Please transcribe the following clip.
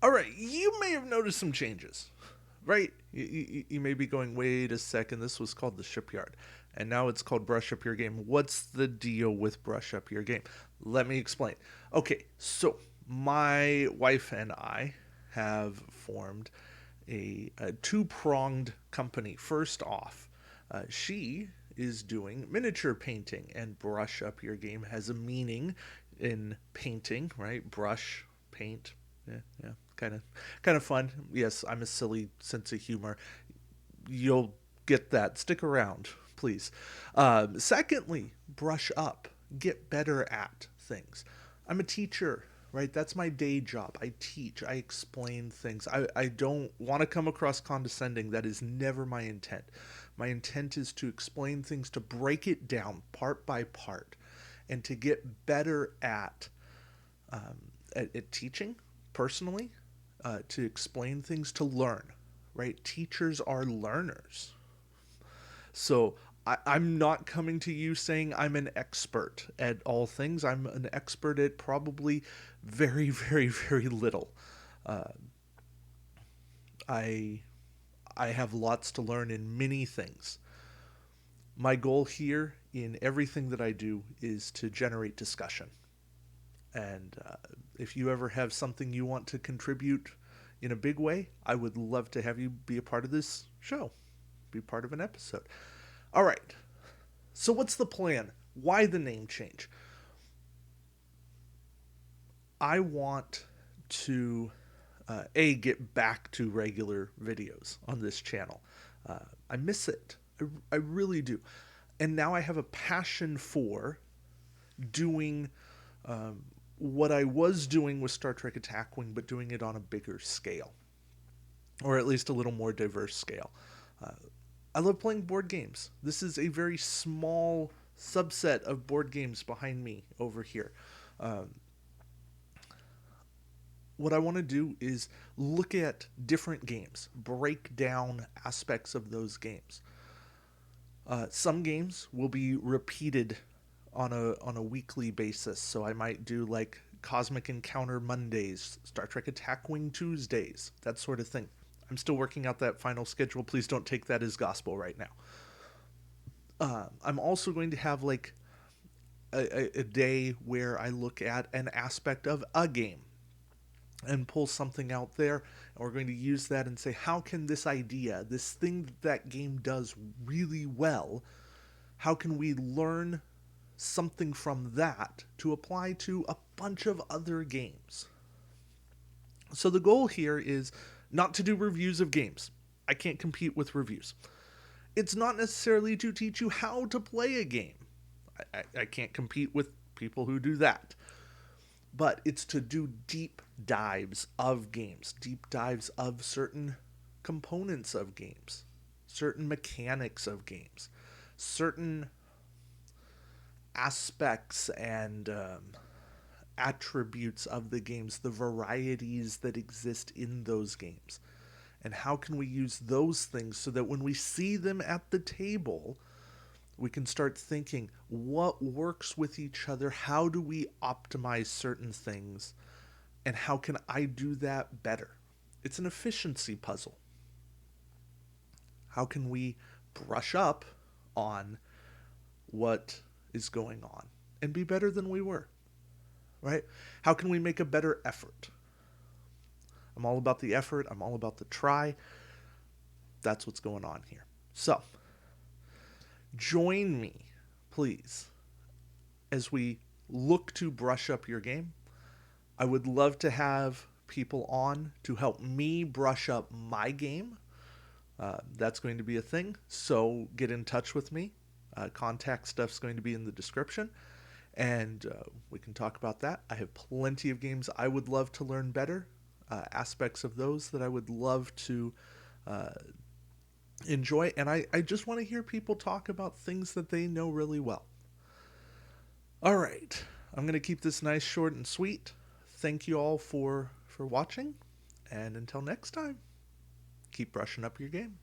All right, you may have noticed some changes, right? You may be going, wait a second, this was called the Shipyard, and now it's called Brush Up Your Game. What's the deal with Brush Up Your Game? Let me explain. Okay, so my wife and I have formed a two pronged company. First off, she is doing miniature painting, and Brush Up Your Game has a meaning in painting, right? Brush, paint. Yeah, yeah, kind of fun. Yes, I'm a silly sense of humor. You'll get that. Stick around, please. Secondly, brush up. Get better at things. I'm a teacher, right? That's my day job. I teach. I explain things. I don't want to come across condescending. That is never my intent. My intent is to explain things, to break it down part by part, and to get better at teaching personally, to explain things, to learn, right? Teachers are learners. So I'm not coming to you saying I'm an expert at all things. I'm an expert at probably very, very, very little. Uh, I I have lots to learn in many things. My goal here in everything that I do is to generate discussion. And if you ever have something you want to contribute in a big way, I would love to have you be a part of this show, be part of an episode. All right. So, what's the plan? Why the name change? I want to get back to regular videos on this channel. I miss it. I really do. And now I have a passion for doing um, what I was doing with Star Trek Attack Wing, but doing it on a bigger scale, or at least a little more diverse scale. Uh, I love playing board games. This is a very small subset of board games behind me over here. Um, what I want to do is look at different games, break down aspects of those games. Some games will be repeated on a weekly basis, so I might do like Cosmic Encounter Mondays, Star Trek Attack Wing Tuesdays, that sort of thing. I'm still working out that final schedule. Please don't take that as gospel right now. I'm also going to have like a day where I look at an aspect of a game and pull something out there. And we're going to use that and say, how can this idea, this thing that game does really well, how can we learn something from that to apply to a bunch of other games? So the goal here is not to do reviews of games. I can't compete with reviews. It's not necessarily to teach you how to play a game. I can't compete with people who do that. But it's to do deep dives of games, deep dives of certain components of games, certain mechanics of games, certain aspects and attributes of the games, the varieties that exist in those games. And how can we use those things so that when we see them at the table, we can start thinking what works with each other? How do we optimize certain things? And how can I do that better? It's an efficiency puzzle. How can we brush up on what is going on and be better than we were? Right? How can we make a better effort? I'm all about the effort. I'm all about the try. That's what's going on here. So, join me, please, as we look to brush up your game. I would love to have people on to help me brush up my game. That's going to be a thing. So get in touch with me. Contact stuff's going to be in the description. And we can talk about that. I have plenty of games I would love to learn better, aspects of those that I would love to uh, enjoy. And I just want to hear people talk about things that they know really well. All right. I'm going to keep this nice, short, and sweet. Thank you all for watching. And until next time, keep brushing up your game.